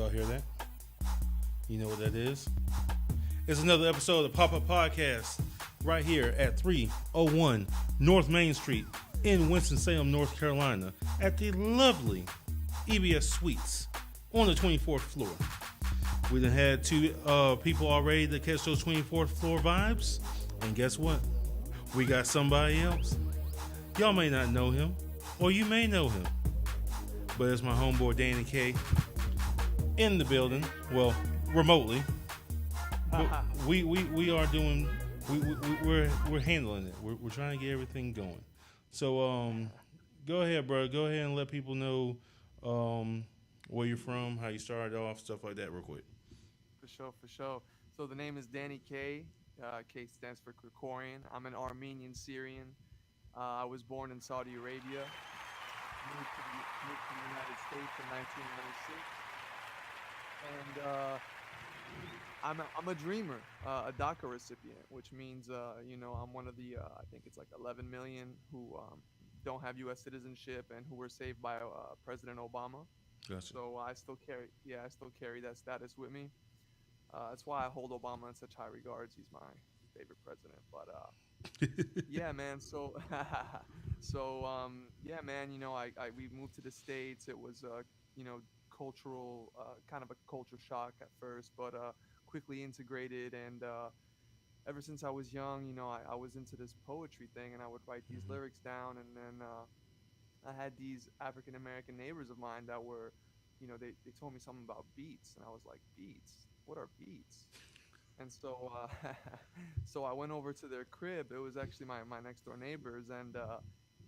Y'all hear that? You know what that is? It's another episode of Pop Up Podcast right here at 301 North Main Street in Winston-Salem, North Carolina at the lovely EBS Suites on the 24th floor. We done had two people already to catch those 24th floor vibes. And guess what? We got somebody else. Y'all may not know him, or you may know him. But it's my homeboy Danny K in the building. Well, remotely. But we are doing. We're handling it. We're trying to get everything going. So go ahead, bro. Go ahead and let people know where you're from, how you started off, stuff like that, real quick. For sure. So the name is Danny K. K stands for Krikorian. I'm an Armenian Syrian. I was born in Saudi Arabia. Moved to the United States in 1996. And I'm a dreamer, a DACA recipient, which means I'm one of the I think it's like 11 million who don't have U.S. citizenship and who were saved by President Obama. Gotcha. So I still carry that status with me. That's why I hold Obama in such high regards. He's my favorite president. But yeah, man. Yeah, man. We moved to the States. It was cultural, kind of a culture shock at first, but quickly integrated. And ever since I was young, I was into this poetry thing, and I would write these lyrics down. And then I had these African American neighbors of mine that were, they told me something about beats, and I was like, beats? What are beats? And so so I went over to their crib. It was actually my next door neighbors, and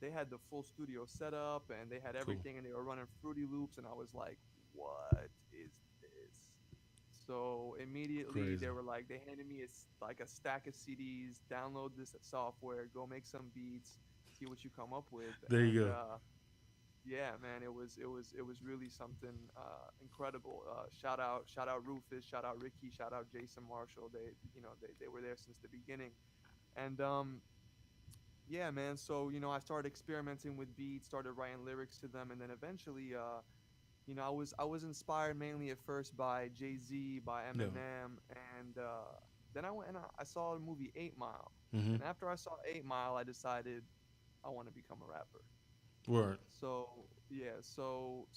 they had the full studio set up, and they had everything, Cool. and they were running Fruity Loops, and I was like, what is this? So immediately Crazy. they handed me a stack of CDs, download this software, go make some beats, see what you come up with. There you And go. yeah, man, it was really something incredible. Shout out Rufus, shout out Ricky, shout out Jason Marshall. They were there since the beginning. And yeah, man, so I started experimenting with beats, started writing lyrics to them, and then eventually I was inspired mainly at first by Jay-Z, by Yeah. Eminem, and then I went and I saw the movie 8 Mile. Mm-hmm. And after I saw 8 Mile, I decided I want to become a rapper. Word. So yeah, so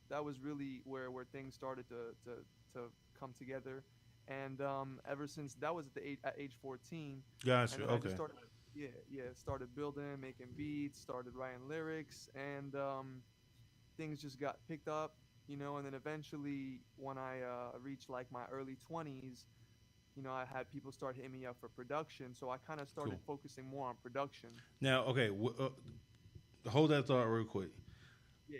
that was really where things started to come together. And ever since that was at age 14. Gotcha. And then I just Okay. started building, making beats, started writing lyrics, and things just got picked up, and then eventually when I reached like my early 20s, I had people start hitting me up for production, so I kind of started Cool. focusing more on production. Now, okay. Hold that thought real quick. Yeah.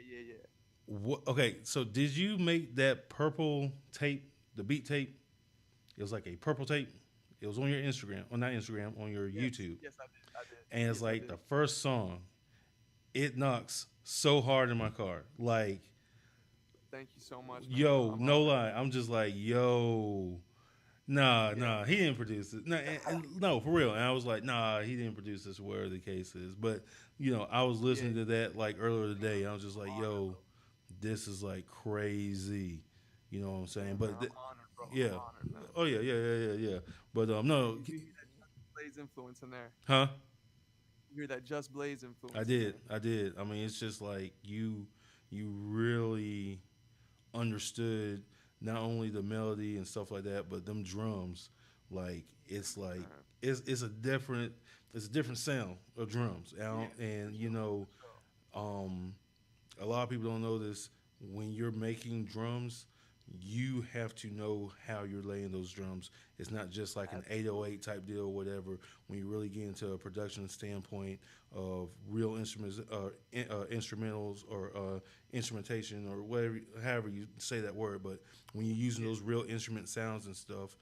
Okay, so did you make that purple tape, the beat tape? It was like a purple tape. It was on your Instagram, or not Instagram, on your Yes, YouTube. yes, I did. I did. And it's Yes, I like did. the first song, it knocks so hard in my car. Like, Thank you so much, man. yo, I'm no honored. lie. I'm just like, yo, Yeah, he didn't produce it. No, no, for real. And I was like, nah, he didn't produce this, whatever the case is. But, I was yeah. listening to that like earlier today. I was just I'm like, honored, yo, bro. this is like crazy. You know what I'm saying? Yeah, man. But I'm honored, bro. I'm yeah. honored, man. Oh yeah. But no, You hear that Just Blaze influence in there. huh? You hear that Just Blaze I influence in did. there. I did. I mean, it's just like you really understood not only the melody and stuff like that, but them drums. Like Man. it's a different sound of drums. Yeah, And for sure. um, a lot of people don't know this. When you're making drums, you have to know how you're laying those drums. It's not just like an Absolutely. 808 type deal or whatever. When you really get into a production standpoint of real instruments, instrumentals or instrumentation or whatever, however you say that word, but when you're using Yeah, those real instrument sounds and stuff,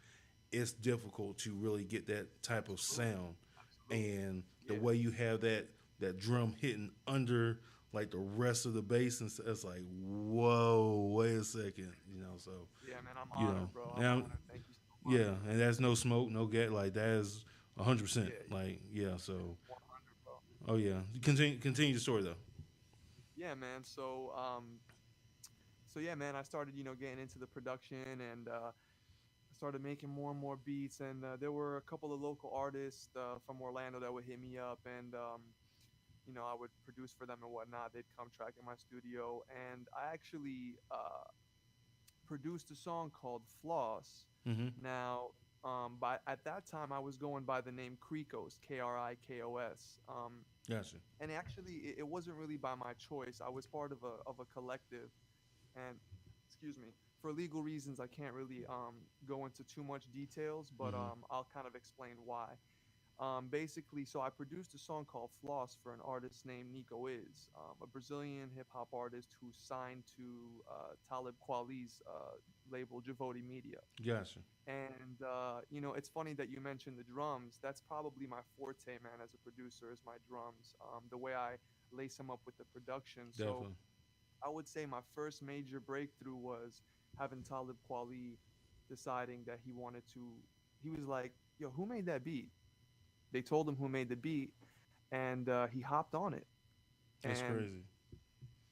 it's difficult to really get that type of absolutely. sound. Absolutely. And the Yeah. way you have that drum hitting under like the rest of the bass, and it's like, whoa, wait a second, So Yeah, man. I'm you know, honored, bro. I'm now, honored. Thank you so much. yeah, and that's no smoke, no get, like that is 100%, Yeah, like yeah. yeah. So 100, bro. oh yeah, continue the story though. Yeah, man. so yeah, man, I started, getting into the production, and I started making more and more beats. And there were a couple of local artists from Orlando that would hit me up, and I would produce for them and whatnot. They'd come track in my studio, and I actually produced a song called Floss. Mm-hmm. Now, by at that time, I was going by the name Krikos, Krikos. Gotcha. And actually, it wasn't really by my choice. I was part of a collective, and excuse me, for legal reasons, I can't really go into too much details, but Mm-hmm. I'll kind of explain why. Basically, so I produced a song called Floss for an artist named Nico Is, a Brazilian hip hop artist who signed to Talib Kweli's label Javoti Media. Gotcha. And it's funny that you mentioned the drums. That's probably my forte, man, as a producer, is my drums. The way I lace them up with the production. So Definitely. I would say my first major breakthrough was having Talib Kweli deciding that he wanted to. He was like, "Yo, who made that beat?" They told him who made the beat, and he hopped on it. That's And crazy.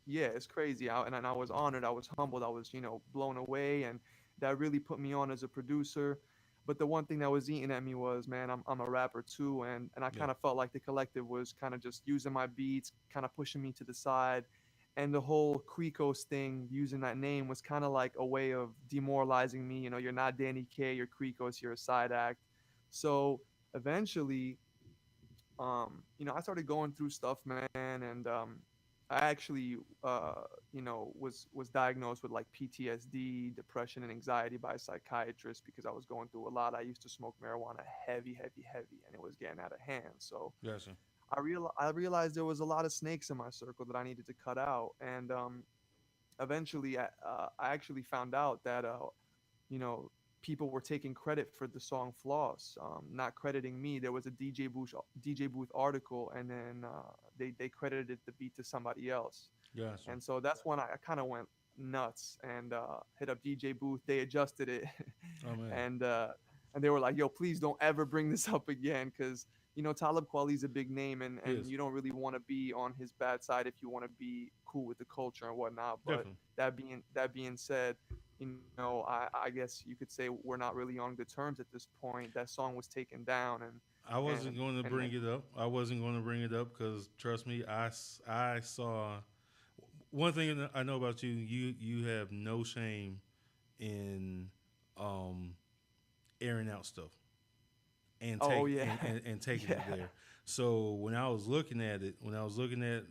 yeah, it's crazy. And I was honored. I was humbled. I was, blown away, and that really put me on as a producer. But the one thing that was eating at me was, man, I'm a rapper too, and I Yeah. kind of felt like the collective was kind of just using my beats, kind of pushing me to the side, and the whole Krikos thing, using that name, was kind of like a way of demoralizing me. You're not Danny K, you're Krikos, you're a side act. So eventually, I started going through stuff, man, and I actually, was diagnosed with like PTSD, depression, and anxiety by a psychiatrist because I was going through a lot. I used to smoke marijuana heavy, heavy, heavy, and it was getting out of hand. So Gotcha. I realized there was a lot of snakes in my circle that I needed to cut out, and eventually, I actually found out that you know, people were taking credit for the song Floss, not crediting me. There was a DJ Booth article, and then they credited the beat to somebody else. Gotcha. And so that's when I kind of went nuts and hit up DJ Booth. They adjusted it, Oh man. and uh, and they were like, "Yo, please don't ever bring this up again," because Talib Kweli's a big name, and Yes. you don't really want to be on his bad side if you want to be cool with the culture and whatnot. But Definitely. that being said, I guess you could say we're not really on good terms at this point. That song was taken down, and I wasn't and going to and bring it up. I wasn't going to bring it up because trust me, I saw one thing that I know about you. You have no shame in um, airing out stuff and oh yeah, and taking it yeah, there. So when I was looking at it, when I was looking at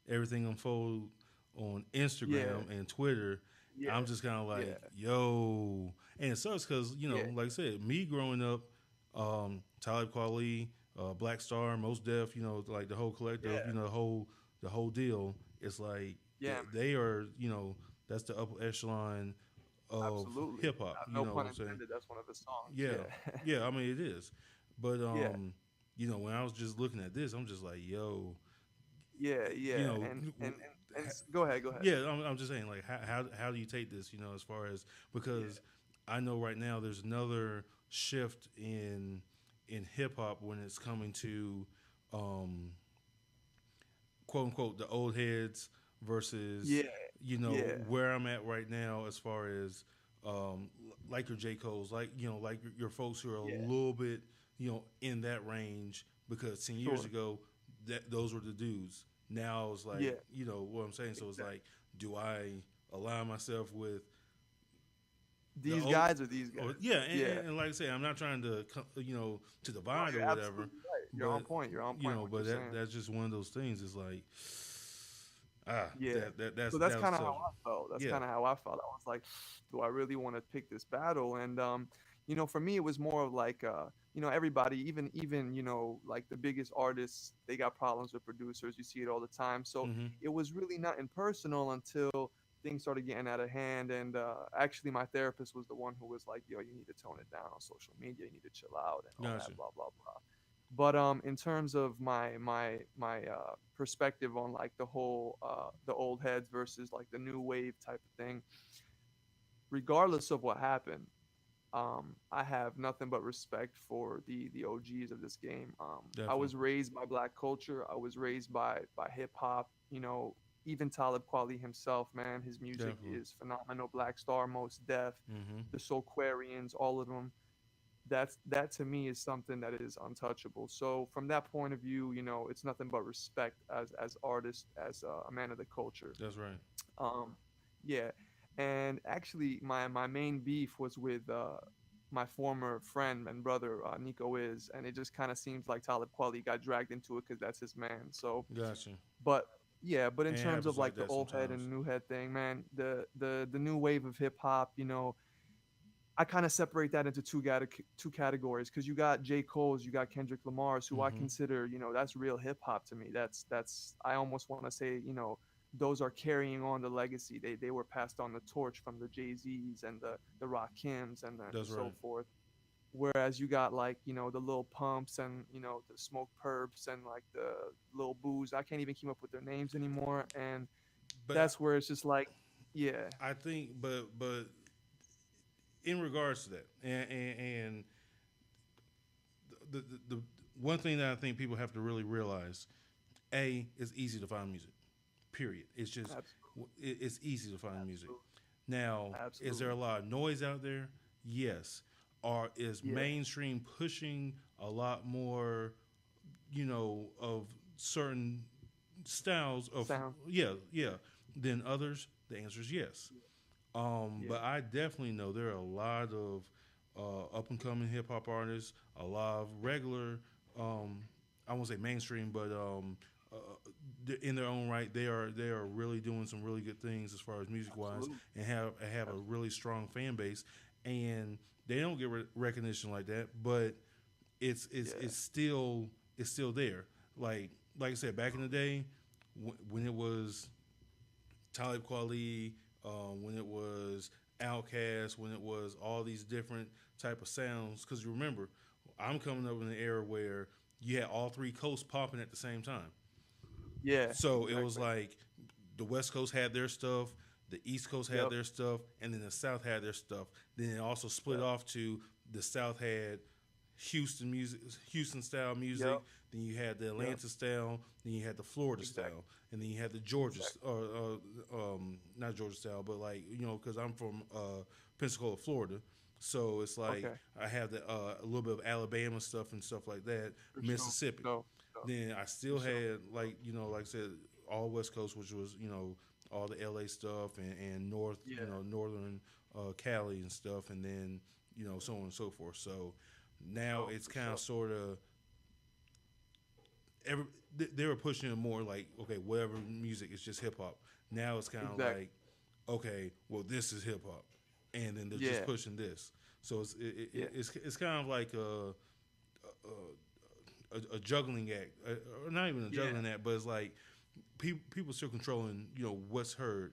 everything unfold on yeah, Instagram and Twitter, yeah, I'm just kind of like, yeah, yo, and it sucks because yeah, like I said, me growing up, Talib Kweli, Black Star, Most Def, like the whole collective, yeah, the whole deal. It's like yeah, man, they are, that's the upper echelon of absolutely. hip hop. You No know what pun I'm saying? intended. That's one of the songs. Yeah, Yeah, yeah. I mean, it is, but yeah, when I was just looking at this, I'm just like, yo, yeah, you yeah. know, Go ahead, go ahead. yeah. I'm just saying, like, how do you take this? As far as Yeah, because I know right now there's another shift in hip hop when it's coming to um, quote unquote the old heads versus yeah, yeah, where I'm at right now as far as like your J Cole's, like like your folks who are a yeah. little bit in that range because 10 years Sure. ago those were the dudes. Now it's like Yeah, what I'm saying. So it's exactly. like, do I align myself with the These old? guys are these Or, guys. yeah, Yeah. and like I say, I'm not trying to to No, divide or you're whatever, absolutely right. You're on but point. You're on point. What but you're saying. that's just one of those things. It's like Yeah. that's So that's that was kind of how tough. I felt. That's Yeah, kind of how I felt. I was like, do I really want to pick this battle? And for me, it was more of like, everybody, even like the biggest artists, they got problems with producers. You see it all the time. So hmm it was really not impersonal until things started getting out of hand. And actually, my therapist was the one who was like, yo, you need to tone it down on social media. You need to chill out and all gotcha. that, blah blah blah. But in terms of my perspective on like the old heads versus like the new wave type of thing, regardless of what happened, I have nothing but respect for the OGs of this game. I Definitely. was raised by black culture. I was raised by hip hop. even Talib Kweli himself, man, his music Definitely. is phenomenal. Black Star, Most Def, Mm-hmm. the Soulquarians, all of them. That to me is something that is untouchable. So from that point of view, it's nothing but respect as artist, as a man of the culture. That's right. Um, yeah, and actually, my main beef was with my former friend and brother Nico is, and it just kind of seems like Talib Kweli got dragged into it because that's his man. So, Gotcha. but yeah, but in And it terms happens of like like the that old head sometimes. and new head thing, man, the new wave of hip hop, I kind of separate that into two categories because you got J. Cole's, you got Kendrick Lamar's, who I Mm-hmm. consider, that's real hip hop to me. That's I almost want to say, those are carrying on the legacy. They were passed on the torch from the Jay Z's and the Rakims and That's so right. forth. Whereas you got like, the Lil Pumps and the Smoke Perps and like the Lil Boos. I can't even keep up with their names anymore, and But that's where it's just like, yeah, I think, but in regards to that, and the one thing that I think people have to really realize, it's easy to find music. Period. It's just absolutely, it's easy to find music. absolutely, Now, is there a absolutely, lot of noise out there? Yes. Or is yeah. mainstream pushing a lot more, of certain styles of, Sound. yeah, yeah, than others? The answer is yes. Yeah, But I definitely know there are a lot of up and coming hip hop artists, a lot of regular, um, I won't say mainstream, but uh, in their own right, they are really doing some really good things as far as music wise, absolutely, and have a absolutely. really strong fan base, and they don't get recognition like that, but it's it's Yeah, it's still it's still there. Like I said, back in the day, when it was Talib Kweli, when it was Outkast, when it was all these different type of sounds. Because you remember, I'm coming up in an era where you had all three coasts popping at the same time. yeah, So it was exactly. like the West Coast had their stuff, the East Coast had Yep, their stuff, and then the South had their stuff. Then it also split yep, off to the South had Houston music, Houston style yep, music. Then you had the yep. Atlanta style. Then you had the Florida Exactly, style, and then you had the Georgia, exactly. not Georgia style, but like because I'm from Pensacola, Florida, so it's like Okay, I have a little bit of Alabama stuff and stuff like that, for sure, Mississippi. for sure, Then I for still sure. had like like I said, all West Coast, which was all the LA stuff and north, Yeah, northern Cali and stuff, and then so on and so forth. So for now sure, it's for kind of sure. sort of every they were pushing it more like okay, whatever music is just hip hop. Now it's kind of Exactly. like okay, well this is hip hop, and then they're just Yeah, pushing this. So yeah, it's kind of like a juggling act, or not even a yeah, juggling act, but it's like people still controlling what's heard,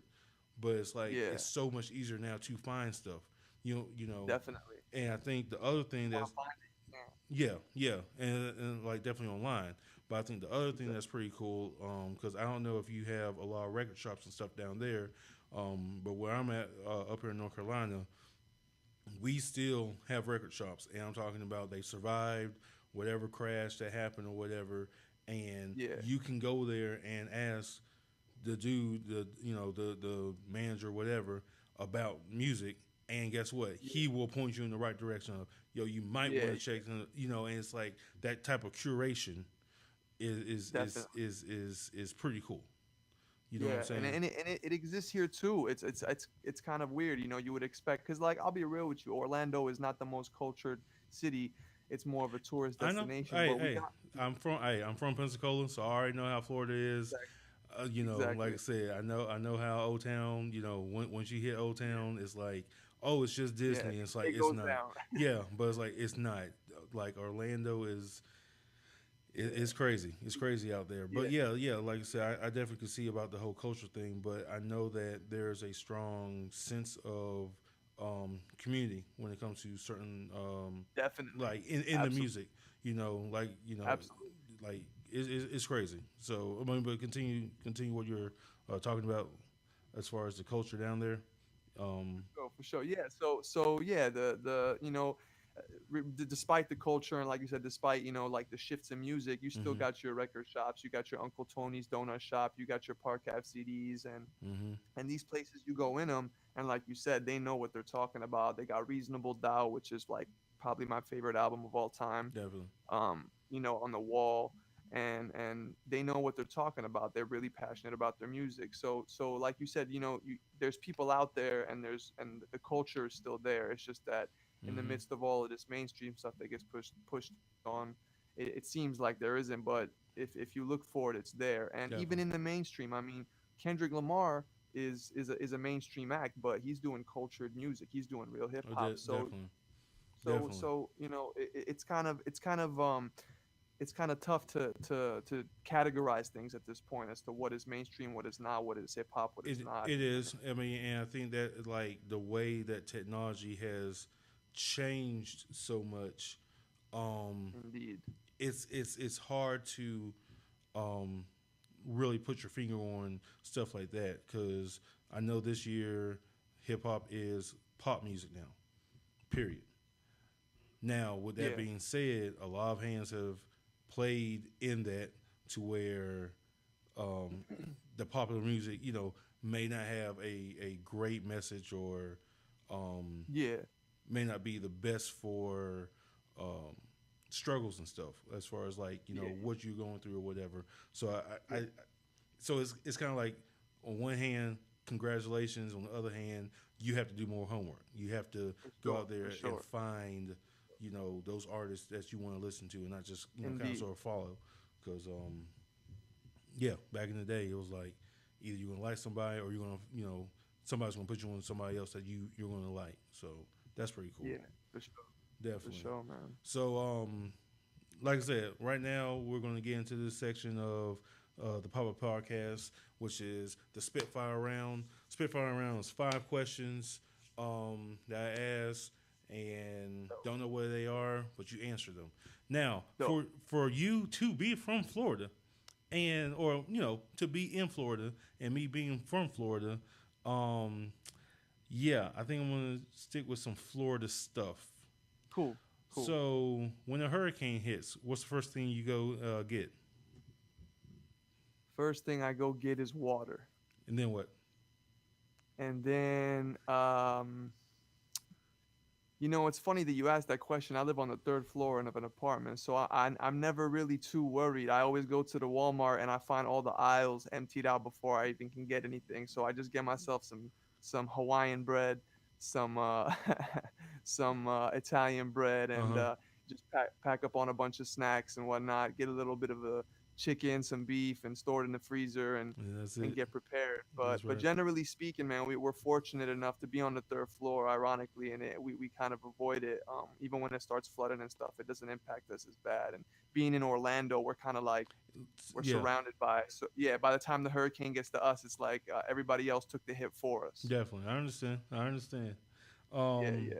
but it's like yeah. it's so much easier now to find stuff. You know, Definitely. and I think the other You thing want that's to find it? Yeah, yeah, yeah, and like definitely online. But I think the other thing exactly. that's pretty cool, because I don't know if you have a lot of record shops and stuff down there, but where I'm at up here in North Carolina, we still have record shops, and I'm talking about they survived whatever crash that happened or whatever, and Yeah, you can go there and ask the dude, the manager, whatever, about music, and guess what? yeah, He will point you in the right direction of, yo, you might yeah, want to yeah. check, and it's like that type of curation is is Definitely. is is is pretty cool. You know what I'm Yeah, and saying? it exists here too. It's kind of weird, you would expect because like I'll be real with you, Orlando is not the most cultured city. It's more of a tourist I know. destination, Hey, but we hey, got I'm from Pensacola, so I already know how Florida is. exactly, Like I exactly. said, I know how Old Town. Once you hit Old Yeah, Town, it's like, oh, it's just yeah. Disney. It's like It it's goes not. down. Yeah, but it's like it's not. Like Orlando is, it's Yeah, crazy. It's crazy out there. But yeah, yeah, yeah. Like I said, I definitely could see about the whole culture thing. But I know that there's a strong sense of community when it comes to certain definitely, like in the absolutely, music. You know, like absolutely. like it's crazy. So I mean, but continue what you're talking about as far as the culture down there. Um, For sure. Yeah. So yeah, the despite the culture and like you said, despite like the shifts in music, you still Mm-hmm. got your record shops, you got your Uncle Tony's donut shop, you got your Park Ave CDs, Mm-hmm. and these places you go in them, and like you said, they know what they're talking about. They got Reasonable Doubt, which is like probably my favorite album of all time, Definitely. on the wall, and they know what they're talking about. They're really passionate about their music. So like you said, there's people out there, and the culture is still there. It's just that in the Mm-hmm. midst of all of this mainstream stuff that gets pushed on, it seems like there isn't. But if you look for it, it's there. And even Definitely. in the mainstream, I mean, Kendrick Lamar is a mainstream act, but he's doing cultured music. He's doing real hip Oh, hop. So definitely. so Definitely. so it's kind of tough to categorize things at this point as to what is mainstream, what is not, what is hip hop, what is not. It is. I mean, and I think that like the way that technology has changed so much, um, Indeed. it's hard to um, really put your finger on stuff like that because I know this year hip hop is pop music now. Period. Now, with that Yeah. being said, a lot of hands have played in that to where um, the popular music, may not have a great message or um, Yeah. may not be the best for um, struggles and stuff as far as like Yeah. what you're going through or whatever. So Yeah. so it's kind of like on one hand, congratulations. On the other hand, you have to do more homework. You have to For go sure. out there For and sure. find those artists that you want to listen to and not just kind of Indeed. sort of follow because yeah, back in the day, it was like either you're gonna like somebody or you're gonna, somebody's gonna put you on somebody else that you're gonna like. So that's pretty cool, Yeah. For sure. For definitely. sure, man. So, like I said, right now we're gonna get into this section of the Pop-Up Podcast, which is the Spitfire Round. Spitfire Round is 5 questions that I ask and Dope. don't know where they are, but you answer them. Now, Dope. for you to be from Florida, and or to be in Florida and me being from Florida, um, yeah, I think I'm gonna stick with some Florida stuff. Cool. Cool. So when a hurricane hits, what's the first thing you go get, First thing I go get is water, and then what? and then it's funny that you asked that question. I live on the third floor of an apartment, so I'm never really too worried. I always go to the Walmart and I find all the aisles emptied out before I even can get anything. So I just get myself some Hawaiian bread, some some Italian bread, Uh and huh. just pack up on a bunch of snacks and whatnot. Get a little bit of a chicken, some beef, and store it in the freezer And that's and it. get prepared. But That's but right. generally speaking, man, we're fortunate enough to be on the third floor. Ironically, and we kind of avoid it. Even when it starts flooding and stuff, it doesn't impact us as bad. And being in Orlando, we're kind of like we're Yeah, surrounded by. So yeah, by the time the hurricane gets to us, it's like everybody else took the hit for us. definitely. I understand. I understand. Yeah, Um,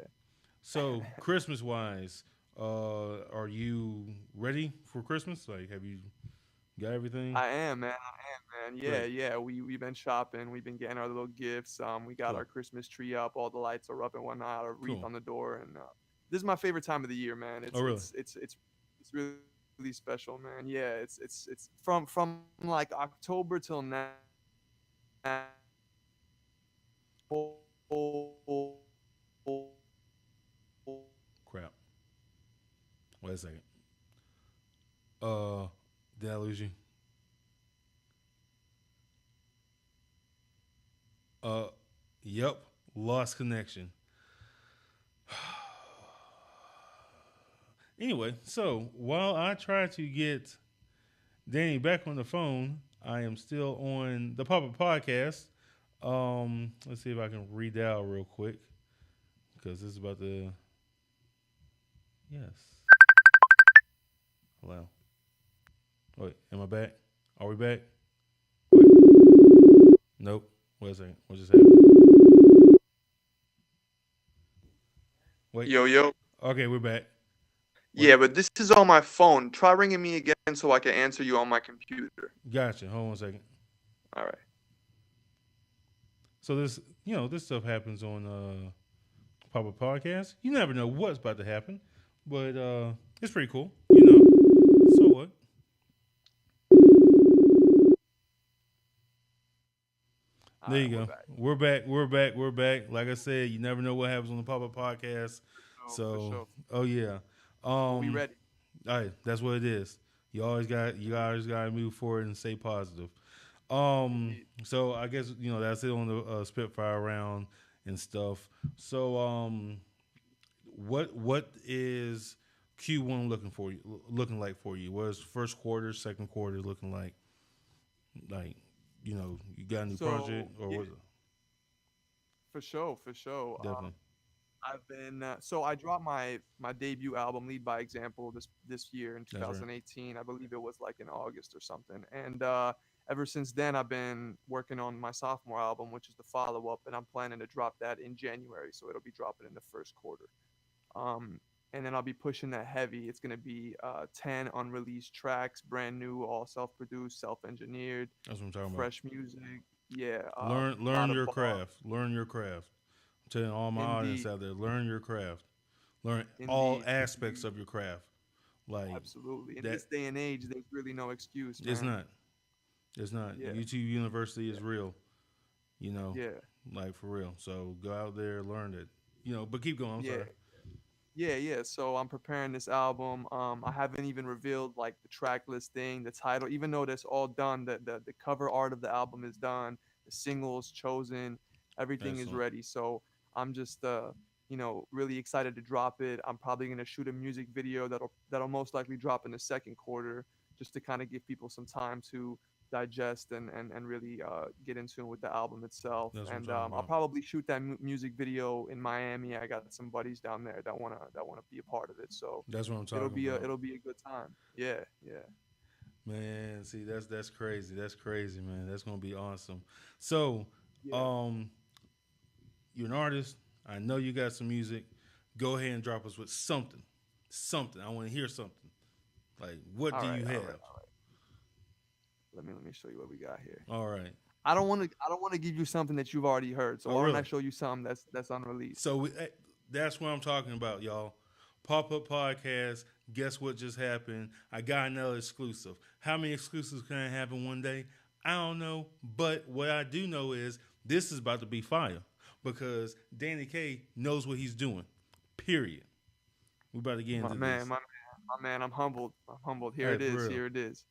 so yeah. Christmas wise, are you ready for Christmas? Like, have you got everything? I am, man. I am, man. Yeah, Great. yeah. We've been shopping. We've been getting our little gifts. We got Cool. our Christmas tree up. All the lights are up and whatnot. A wreath Cool. on the door, and this is my favorite time of the year, man. Oh, It's really? it's it's it's it's really special, man. Yeah, it's from like October till now. Crap. Wait a second. Uh, did I lose you? Uh, yep. Lost connection. Anyway, so while I try to get Danny back on the phone, I am still on the Papa Podcast. Let's see if I can redial real quick because this is about to. Yes. Hello. Wait, am I back? Are we back? Wait. Nope. Wait a second. What just happened? Wait. Yo, yo. Okay, we're back. Wait. Yeah, but this is on my phone. Try ringing me again so I can answer you on my computer. Gotcha. Hold on a second. All right. So this stuff happens on Papa Podcast. You never know what's about to happen. but it's pretty cool, you know. So what? All There right, you we're go. back. We're back. We're back. We're back. Like I said, you never know what happens on the Pop Up Podcast. For So, sure. oh yeah. Well, we Um, ready. all right, that's what it is. You always got to move forward and stay positive. Indeed. So I guess that's it on the Spitfire round and stuff. So what is Q1 looking like for you? What is first quarter, second quarter looking like? Like, you got a new So project or yeah, what? for sure, for sure. Definitely, I've been so I dropped my debut album, Lead by Example, this year in that's right. 2018. I believe it was like in August or something. And ever since then, I've been working on my sophomore album, which is the follow up, and I'm planning to drop that in January. So it'll be dropping in the first quarter. Um, and then I'll be pushing that heavy. It's gonna be 10 unreleased tracks, brand new, all self-produced, self-engineered, That's what I'm talking about. fresh music. Yeah, a Learn lot of your bars. craft. Learn your craft. I'm telling all my audience Indeed, out there, learn your craft. Learn all indeed, aspects indeed. of your craft. Like Absolutely. In that. this day and age, there's really no excuse, It's man. not. It's not. Yeah, YouTube University yeah, is real. You know, yeah, like for real. So go out there, learn it. But keep going. I'm yeah, sorry. yeah. So I'm preparing this album. I haven't even revealed like the track listing, the title, even though that's all done. The cover art of the album is done. The singles chosen. Everything is Excellent. ready. So I'm just really excited to drop it. I'm probably gonna shoot a music video that'll most likely drop in the second quarter, just to kind of give people some time to digest and really get in tune with the album itself. That's what I'm And talking I'll about. probably shoot that music video in Miami. I got some buddies down there that wanna be a part of it. So That's what I'm it'll talking be a about. it'll be a good time. Yeah, yeah, Man, see, that's crazy. That's crazy, man. That's gonna be awesome. So, yeah. um, you're an artist. I know you got some music. Go ahead and drop us with something. Something. I want to hear something. Like, what All do right, you all right. have? Let me show you what we got here. All right. I don't want to give you something that you've already heard. So Oh, why don't I really? show you something that's unreleased? So that's what I'm talking about, y'all. Pop Up Podcast. Guess what just happened? I got another exclusive. How many exclusives can I have in one day? I don't know. But what I do know is this is about to be fire because Danny K knows what he's doing. Period. We're about to get My into man, this. my man, my man. I'm humbled. I'm humbled. All Here right, it for is. real. Here it is.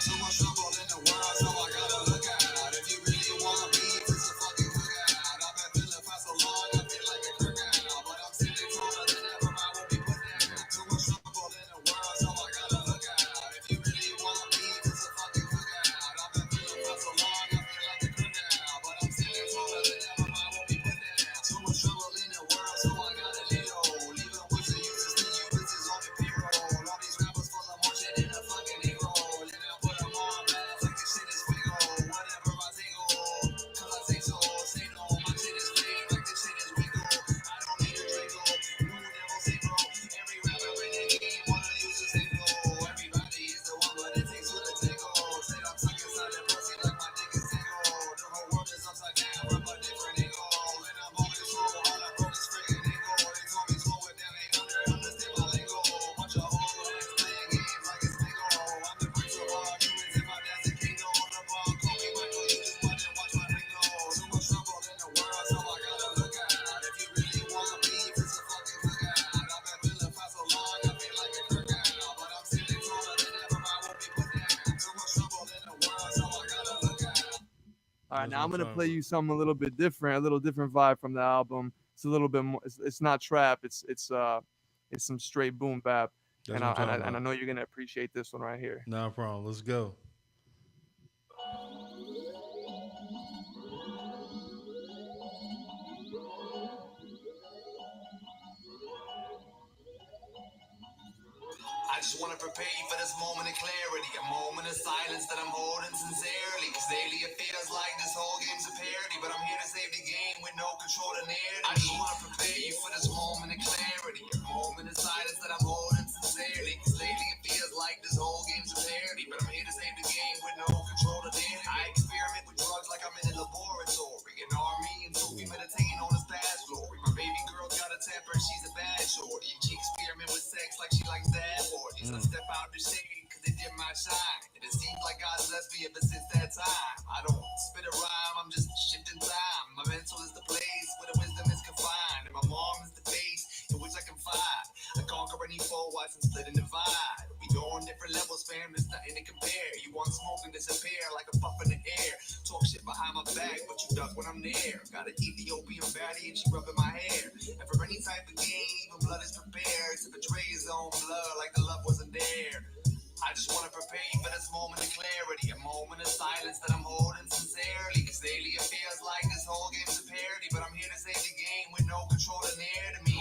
Too much trouble in the world, so I gotta look out. If you really want beef, it's a fucking cookout. I've been feeling for so long, I feel like a crook out. But I'm sitting taller than ever, I will be put down. Too much trouble in the world, so I gotta look out. If you really want beef, it's a fucking cookout. I've been feeling for so long, I feel like a crook out. But I'm sitting taller than ever, I will be put down. Too much trouble in the world, so I gotta lay low. Leaving with the users, the you bitches on the payroll. All these rappers full of more shit than a fucking Negro. And I put 'em on blast like this shit is fake. Whatever I take on, 'cause I say so. Say no, my shit is fake like this shit is Rico. I don't need a Draco. No devil say bro. Every rapper in the game wanna use the same flow. Everybody is the one, but it takes two to tango. Said I'm stuck inside the pussy like my dick is tango. The whole world is upside down from a different angle. And I'm always slow, all I broke is friggin' angle. They told me slow it down, they understand my lingo. Bunch of old ass playing games like it's bingo. I'm the prince of all humans, if my dad's a king, on the ball. Call me Michael, you just wanna watch my ring go. Too much trouble in the world, so I gotta look out. If you really want beef, it's a fucking cookout. I've been feeling for so long, I feel like a crook out. But I'm sitting taller than ever, I won't be put down. Too much trouble in the world, so I gotta look out. All right, That's what now I'm I'm gonna talking play about. you something a little bit different, a little different vibe from the album. It's a little bit more. It's not trap. It's some straight boom bap, That's and what I I'm and I, talking and I about. know you're gonna appreciate this one right here. No problem. Let's go. I just wanna prepare you for this moment of clarity, a moment of silence that I'm holding sincerely. Cause daily it feels like this whole game's a parody, but I'm here to save the game with no control of narrative. I just wanna prepare you for this moment of clarity, a moment of silence that I'm holding sincerely. Cause lately it feels like this whole game's a parody, but I'm here to save the game with no control of narrative. I experiment with drugs like I'm in a laboratory, an army and Sophie meditating on his past glory. My baby girl got a temper, she's a bad shorty. She experiment with sex like she likes that 40s. I step out the shade cause they dim my shine, and it seems like God blessed me ever since that time. I don't spit a rhyme, I'm just shifting time. My mental is the place where the wisdom is confined, and my mom is the face in which I confide. I conquer any foe, watch and split and divide. We go on different levels, fam, there's nothing to compare. You want smoke and disappear like a puff in the air. Talk shit behind my back, but you duck when I'm there. Got an Ethiopian baddie and she rubbing my hair. And for any type of game, even blood is prepared to betray his own blood like the love wasn't there. I just want to prepare you for this moment of clarity, a moment of silence that I'm holding sincerely. Cause daily it feels like this whole game's a parody, but I'm here to save the game with no control of near to me.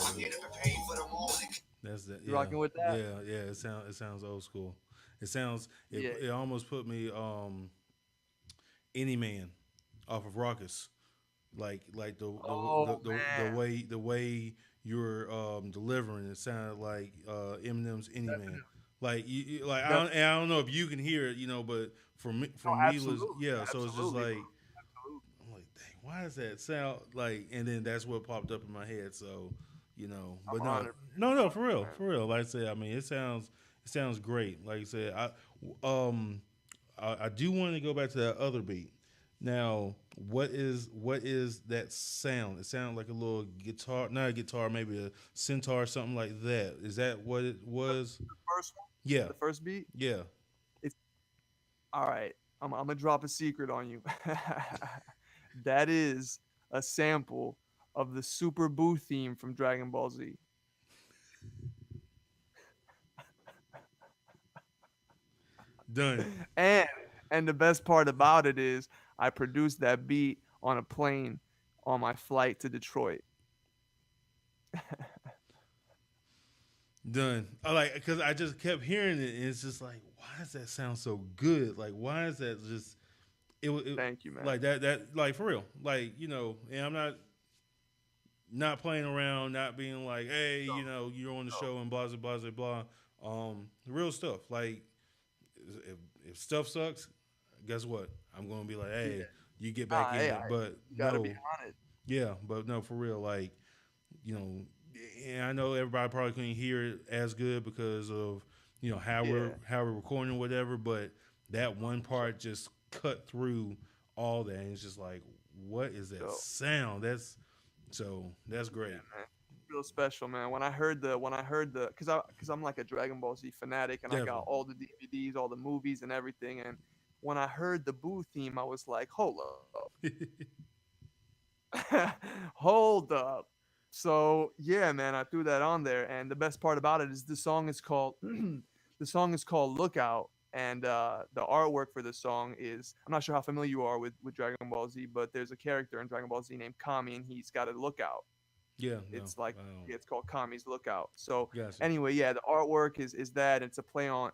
I'm here to prepare you for the moment. That's that. You Yeah, rocking with that? yeah. It sounds old school. It sounds. Yeah. It almost put me any man off of Raucous, like Oh, the man. the way you were delivering. It sounded like Eminem's Any Man. Like like I don't know if you can hear it, but for me was Absolutely. yeah. So it's just Absolutely, like bro. Absolutely. I'm like, dang, why does that sound like? And then that's what popped up in my head. So, but I'm no, honored. no, for Honored, real, man. for real. Like I said, I mean, it sounds great. Like I said, um, I do want to go back to that other beat. Now, what is that sound? It sounds like a little guitar, not a guitar, maybe a centaur, something like that. Is that what it was? The first one, Yeah, the first beat. yeah. It's all right. I'm gonna drop a secret on you. That is a sample of the Super Boo theme from Dragon Ball Z. Done. And and the best part about it is I produced that beat on a plane on my flight to Detroit. Done. I like because I just kept hearing it, and it's just like, why does that sound so good? Like, why is that just it Thank you, man. like that like for real? Like and I'm not playing around, not being like, hey, you're on the show and blah blah blah blah. Real stuff. Like, if stuff sucks, guess what? I'm gonna be like, hey, Yeah. you get back in Hey, it. But you gotta no, be on it. yeah, but no, for real, like, you know, and I know everybody probably couldn't hear it as good because of how Yeah. we're recording or whatever, but that one part just cut through all that, and it's just like, what is that So sound? That's great. yeah, man. Real special, man. When I heard the, cause I'm like a Dragon Ball Z fanatic, and I got Definitely. all the DVDs, all the movies, and everything. And when I heard the Boo theme, I was like, hold up, hold up. So yeah, man, I threw that on there, and the best part about it is the song is called the song is called Lookout, and the artwork for the song is, I'm not sure how familiar you are with Dragon Ball Z, but there's a character in Dragon Ball Z named Kami, and he's got a lookout. Yeah, no, It's like, um, yeah, it's called Kami's Lookout. So gotcha, anyway, yeah, the artwork is that it's a play on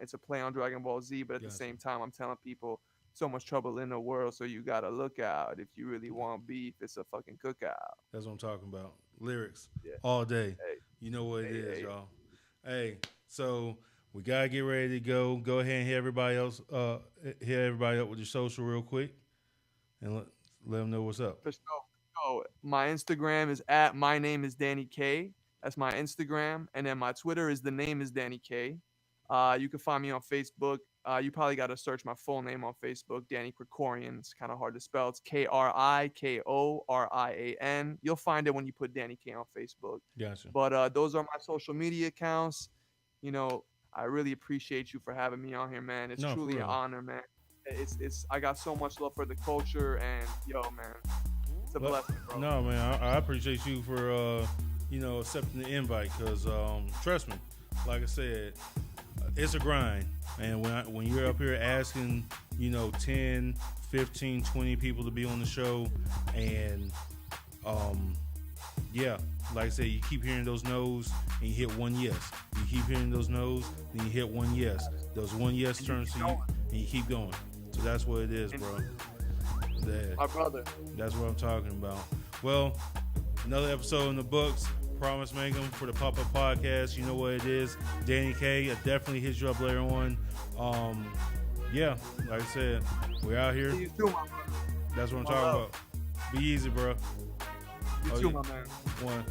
Dragon Ball Z, but at the gotcha. same time, I'm telling people so much trouble in the world, so you gotta look out. If you really want beef, it's a fucking cookout. That's what I'm talking about. Lyrics Yeah. all day. Hey, You know what it hey, is, hey. y'all. Hey, so we gotta get ready to go. Go ahead and hit everybody else. Hit everybody up with your social real quick, and let them know what's up. For sure. So my Instagram is at my name is Danny K. That's my Instagram, and then my Twitter is the name is Danny K. You can find me on Facebook. You probably got to search my full name on Facebook, Danny Krikorian. It's kind of hard to spell. It's Krikorian. You'll find it when you put Danny K on Facebook. Gotcha. But those are my social media accounts. You know, I really appreciate you for having me on here, man. It's No, for truly an real. honor, man. It's I got so much love for the culture, and yo, man, it's a Well, blessing, bro. no, man, I appreciate you for accepting the invite because trust me, like I said, it's a grind, and when you're up here asking 10, 15, 20 people to be on the show, and yeah, like I said, you keep hearing those no's and you hit one yes. You keep hearing those no's, then you hit one yes. Those one yes turns to you, and you keep going. So that's what it is, bro. My brother. That's what I'm talking about. Well, another episode in the books. Promise Mangum for the Pop-Up Podcast. You know what it is. Danny K, I definitely hit you up later on. Yeah, like I said, we're out here. You too, my brother. That's what I'm talking about. Be easy, bro. You too, my man. One.